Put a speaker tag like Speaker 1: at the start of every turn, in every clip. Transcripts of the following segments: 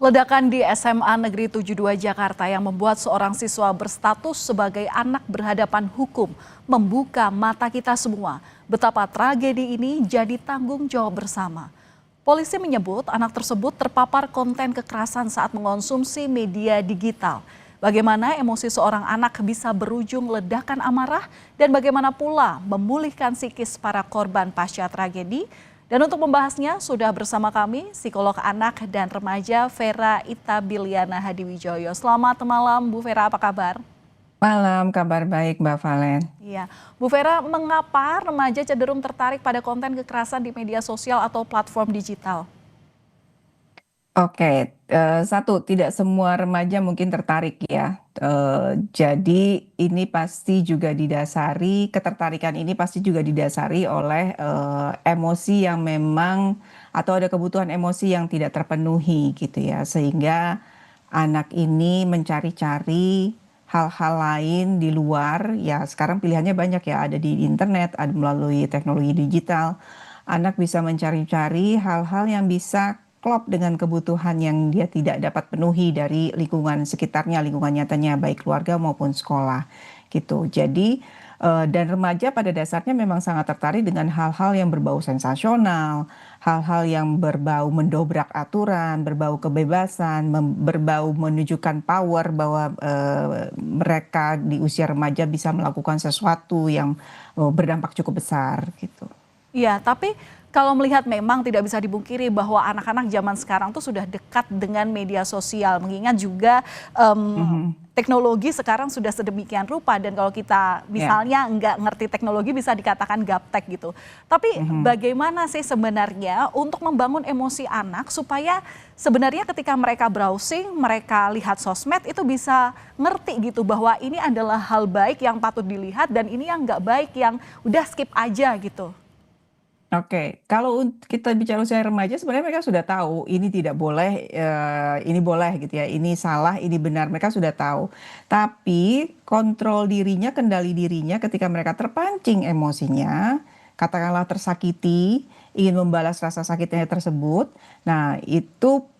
Speaker 1: Ledakan di SMA Negeri 72 Jakarta yang membuat seorang siswa berstatus sebagai anak berhadapan hukum membuka mata kita semua. Betapa tragedi ini jadi tanggung jawab bersama. Polisi menyebut anak tersebut terpapar konten kekerasan saat mengonsumsi media digital. Bagaimana emosi seorang anak bisa berujung ledakan amarah dan bagaimana pula memulihkan psikis para korban pasca tragedi. Dan untuk membahasnya sudah bersama kami psikolog anak dan remaja Vera Itabiliana Hadiwijoyo. Selamat malam Bu Vera, apa kabar?
Speaker 2: Malam, kabar baik Mbak Valen.
Speaker 1: Iya, Bu Vera, mengapa remaja cenderung tertarik pada konten kekerasan di media sosial atau platform digital?
Speaker 2: Oke, satu, tidak semua remaja mungkin tertarik ya. Jadi ini pasti juga didasari, ketertarikan ini pasti juga didasari oleh emosi yang memang atau ada kebutuhan emosi yang tidak terpenuhi gitu ya. Sehingga anak ini mencari-cari hal-hal lain di luar, ya sekarang pilihannya banyak ya, ada di internet, ada melalui teknologi digital. Anak bisa mencari-cari hal-hal yang bisa klop dengan kebutuhan yang dia tidak dapat penuhi dari lingkungan sekitarnya, lingkungan nyatanya baik keluarga maupun sekolah gitu. Jadi dan remaja pada dasarnya memang sangat tertarik dengan hal-hal yang berbau sensasional, hal-hal yang berbau mendobrak aturan, berbau kebebasan, berbau menunjukkan power bahwa mereka di usia remaja bisa melakukan sesuatu yang berdampak cukup besar gitu.
Speaker 1: Iya, tapi kalau melihat memang tidak bisa dibungkiri bahwa anak-anak zaman sekarang tuh sudah dekat dengan media sosial, mengingat juga
Speaker 2: Mhm.
Speaker 1: teknologi sekarang sudah sedemikian rupa dan kalau kita
Speaker 2: Ya.
Speaker 1: misalnya nggak ngerti teknologi bisa dikatakan gaptek gitu. Tapi
Speaker 2: Mhm.
Speaker 1: bagaimana sih sebenarnya untuk membangun emosi anak supaya sebenarnya ketika mereka browsing, mereka lihat sosmed itu bisa ngerti gitu bahwa ini adalah hal baik yang patut dilihat dan ini yang nggak baik yang udah skip aja gitu.
Speaker 2: Oke, kalau kita bicara usia remaja sebenarnya mereka sudah tahu ini tidak boleh, ini boleh gitu ya, ini salah, ini benar, mereka sudah tahu. Tapi kontrol dirinya, kendali dirinya ketika mereka terpancing emosinya, katakanlah tersakiti, ingin membalas rasa sakitnya tersebut, nah itu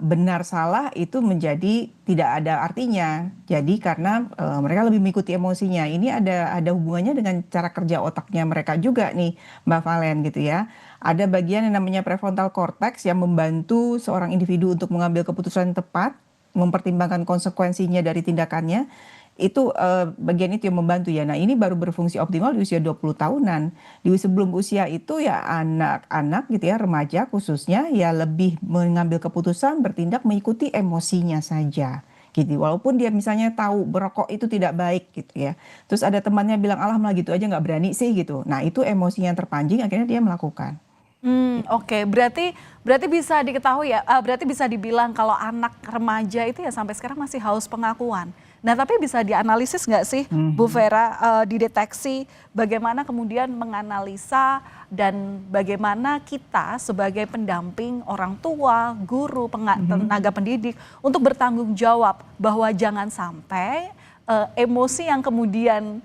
Speaker 2: benar salah itu menjadi tidak ada artinya. Jadi karena mereka lebih mengikuti emosinya. Ini ada hubungannya dengan cara kerja otaknya mereka juga nih, Mbak Valen gitu ya. Ada bagian yang namanya prefrontal cortex yang membantu seorang individu untuk mengambil keputusan yang tepat, mempertimbangkan konsekuensinya dari tindakannya. Itu bagian itu yang membantu ya. Nah, ini baru berfungsi optimal di usia 20 tahunan. Di sebelum usia itu ya anak-anak gitu ya, remaja khususnya ya lebih mengambil keputusan bertindak mengikuti emosinya saja. Gitu. Walaupun dia misalnya tahu berokok itu tidak baik gitu ya. Terus ada temannya bilang alah malah gitu aja nggak berani sih gitu. Nah, itu emosinya yang terpancing akhirnya dia melakukan. Gitu.
Speaker 1: Oke, berarti berarti bisa diketahui ya, berarti bisa dibilang kalau anak remaja itu ya sampai sekarang masih haus pengakuan. Nah, tapi bisa dianalisis nggak sih, Bu
Speaker 2: Mhm.
Speaker 1: Vera, dideteksi bagaimana kemudian menganalisa dan bagaimana kita sebagai pendamping orang tua, guru,
Speaker 2: Mhm.
Speaker 1: tenaga pendidik untuk bertanggung jawab bahwa jangan sampai emosi yang kemudian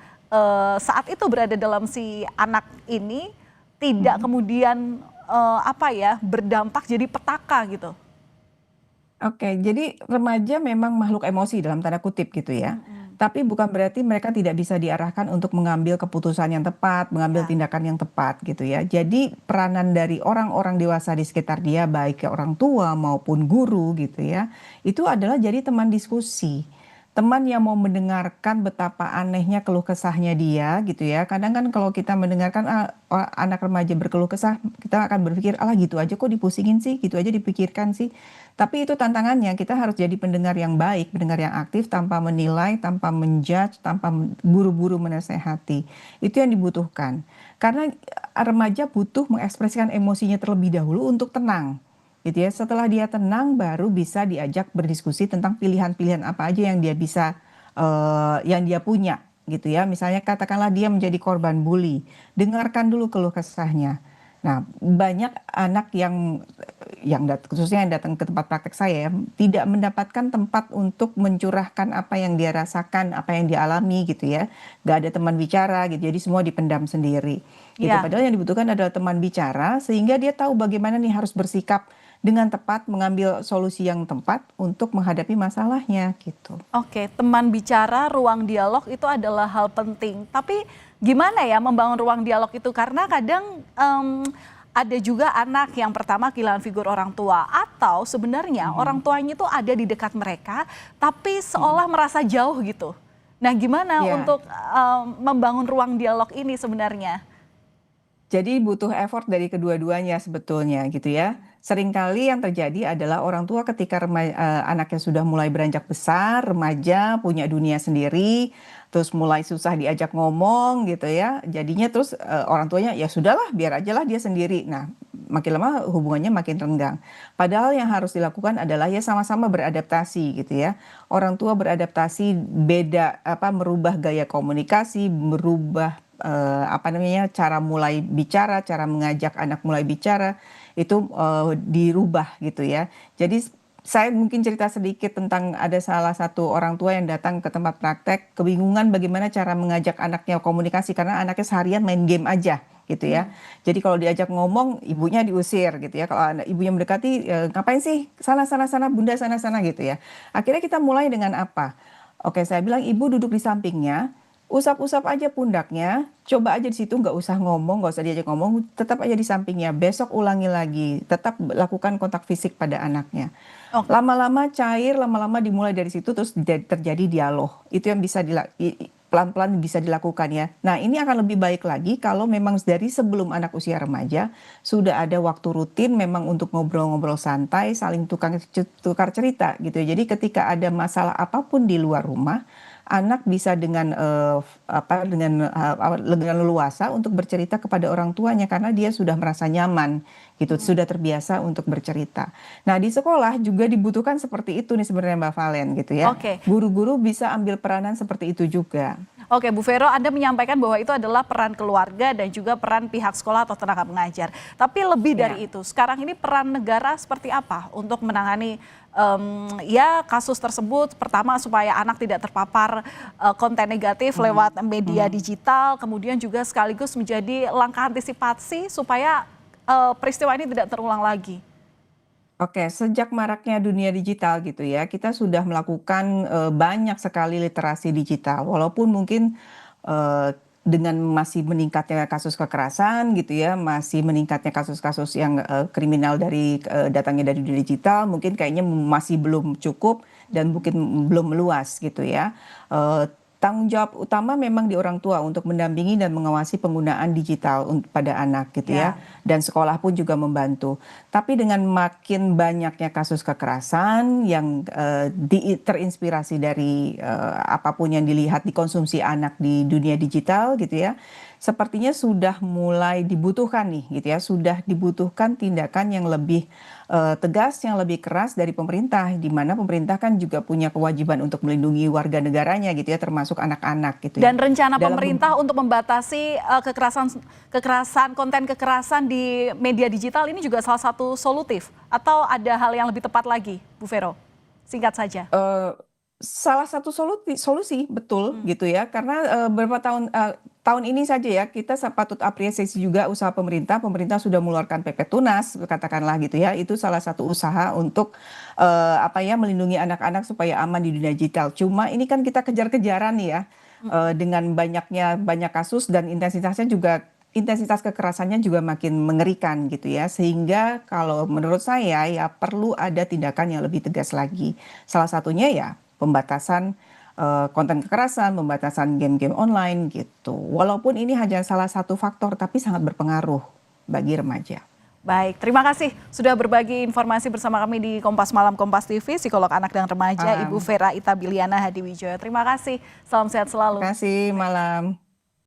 Speaker 1: saat itu berada dalam si anak ini tidak
Speaker 2: Mhm.
Speaker 1: kemudian, apa ya, berdampak jadi petaka gitu.
Speaker 2: Oke, jadi remaja memang makhluk emosi dalam tanda kutip gitu ya.
Speaker 1: Mhm.
Speaker 2: Tapi bukan berarti mereka tidak bisa diarahkan untuk mengambil keputusan yang tepat, mengambil
Speaker 1: Ya.
Speaker 2: tindakan yang tepat gitu ya. Jadi peranan dari orang-orang dewasa di sekitar dia, baik ya orang tua maupun guru gitu ya, itu adalah jadi teman diskusi. Teman yang mau mendengarkan betapa anehnya keluh kesahnya dia gitu ya. Kadang kan kalau kita mendengarkan anak remaja berkeluh kesah, kita akan berpikir, alah gitu aja kok dipusingin sih, gitu aja dipikirkan sih. Tapi itu tantangannya, kita harus jadi pendengar yang baik, pendengar yang aktif tanpa menilai, tanpa menjudge, tanpa buru-buru menasehati. Itu yang dibutuhkan. Karena remaja butuh mengekspresikan emosinya terlebih dahulu untuk tenang. Gitu ya. Setelah dia tenang baru bisa diajak berdiskusi tentang pilihan-pilihan apa aja yang dia bisa yang dia punya gitu ya. Misalnya katakanlah dia menjadi korban bully, dengarkan dulu keluh kesahnya. Nah, banyak anak khususnya yang datang ke tempat praktek saya ya, tidak mendapatkan tempat untuk mencurahkan apa yang dia rasakan, apa yang dia alami gitu ya. Gak ada teman bicara gitu, jadi semua dipendam sendiri gitu.
Speaker 1: Iya.
Speaker 2: Padahal yang dibutuhkan adalah teman bicara sehingga dia tahu bagaimana nih harus bersikap dengan tepat, mengambil solusi yang tepat untuk menghadapi masalahnya gitu.
Speaker 1: Oke, teman bicara, ruang dialog itu adalah hal penting. Tapi gimana ya membangun ruang dialog itu? Karena kadang ada juga anak yang pertama kehilangan figur orang tua. Atau sebenarnya orang tuanya itu ada di dekat mereka, tapi seolah merasa jauh gitu. Nah gimana untuk membangun ruang dialog ini sebenarnya?
Speaker 2: Jadi butuh effort dari kedua-duanya sebetulnya gitu ya. Seringkali yang terjadi adalah orang tua ketika anaknya sudah mulai beranjak besar, remaja, punya dunia sendiri, terus mulai susah diajak ngomong gitu ya. Jadinya terus orang tuanya ya sudahlah biar aja lah dia sendiri. Nah makin lama hubungannya makin renggang. Padahal yang harus dilakukan adalah ya sama-sama beradaptasi gitu ya. Orang tua beradaptasi beda merubah gaya komunikasi, merubah cara mulai bicara, cara mengajak anak mulai bicara itu dirubah gitu ya. Jadi saya mungkin cerita sedikit tentang ada salah satu orang tua yang datang ke tempat praktek kebingungan bagaimana cara mengajak anaknya komunikasi karena anaknya seharian main game aja gitu ya. Jadi kalau diajak ngomong ibunya diusir gitu ya. Kalau ibunya mendekati ngapain sih sana sana sana bunda sana sana gitu ya. Akhirnya kita mulai dengan apa? Oke, saya bilang ibu duduk di sampingnya. Usap-usap aja pundaknya, coba aja di situ nggak usah ngomong, nggak usah diajak ngomong, tetap aja di sampingnya. Besok ulangi lagi, tetap lakukan kontak fisik pada anaknya. Lama-lama cair, lama-lama dimulai dari situ terus terjadi dialog. Itu yang bisa pelan-pelan bisa dilakukan ya. Nah ini akan lebih baik lagi kalau memang dari sebelum anak usia remaja sudah ada waktu rutin memang untuk ngobrol-ngobrol santai, saling tukar cerita gitu ya. Jadi ketika ada masalah apapun di luar rumah, anak bisa dengan leluasa untuk bercerita kepada orang tuanya karena dia sudah merasa nyaman gitu, sudah terbiasa untuk bercerita. Nah di sekolah juga dibutuhkan seperti itu nih sebenarnya Mbak Valen gitu ya. Guru-guru bisa ambil peranan seperti itu juga.
Speaker 1: Oke, Bu Vero, Anda menyampaikan bahwa itu adalah peran keluarga dan juga peran pihak sekolah atau tenaga pengajar. Tapi lebih dari itu, sekarang ini peran negara seperti apa untuk menangani kasus tersebut? Pertama supaya anak tidak terpapar konten negatif lewat media digital, kemudian juga sekaligus menjadi langkah antisipasi supaya peristiwa ini tidak terulang lagi.
Speaker 2: Oke, sejak maraknya dunia digital gitu ya, kita sudah melakukan banyak sekali literasi digital. Walaupun mungkin dengan masih meningkatnya kasus kekerasan gitu ya, masih meningkatnya kasus-kasus yang kriminal dari datangnya dari dunia digital, mungkin kayaknya masih belum cukup dan mungkin belum meluas gitu ya. Tanggung jawab utama memang di orang tua untuk mendampingi dan mengawasi penggunaan digital pada anak gitu ya. Dan sekolah pun juga membantu. Tapi dengan makin banyaknya kasus kekerasan yang terinspirasi dari apapun yang dilihat dikonsumsi anak di dunia digital gitu ya. Sepertinya sudah mulai dibutuhkan nih gitu ya. Sudah dibutuhkan tindakan yang lebih tegas, yang lebih keras dari pemerintah, di mana pemerintah kan juga punya kewajiban untuk melindungi warga negaranya gitu ya, termasuk anak-anak gitu ya.
Speaker 1: Dan rencana pemerintah untuk membatasi konten kekerasan di media digital ini juga salah satu solutif atau ada hal yang lebih tepat lagi, Bu Vero? Singkat saja.
Speaker 2: Salah satu solusi betul gitu ya, karena beberapa tahun ini saja ya kita patut apresiasi juga usaha pemerintah sudah mengeluarkan PP Tunas katakanlah gitu ya, itu salah satu usaha untuk melindungi anak-anak supaya aman di dunia digital. Cuma ini kan kita kejar-kejaran nih ya, dengan banyak kasus dan intensitas kekerasannya juga makin mengerikan gitu ya, sehingga kalau menurut saya ya perlu ada tindakan yang lebih tegas lagi. Salah satunya ya pembatasan konten kekerasan, pembatasan game-game online gitu. Walaupun ini hanya salah satu faktor tapi sangat berpengaruh bagi remaja.
Speaker 1: Baik, terima kasih sudah berbagi informasi bersama kami di Kompas Malam Kompas TV, psikolog anak dan remaja Ibu Vera Ita Biliana Hadiwijoyo. Terima kasih, salam sehat selalu.
Speaker 2: Terima kasih, malam.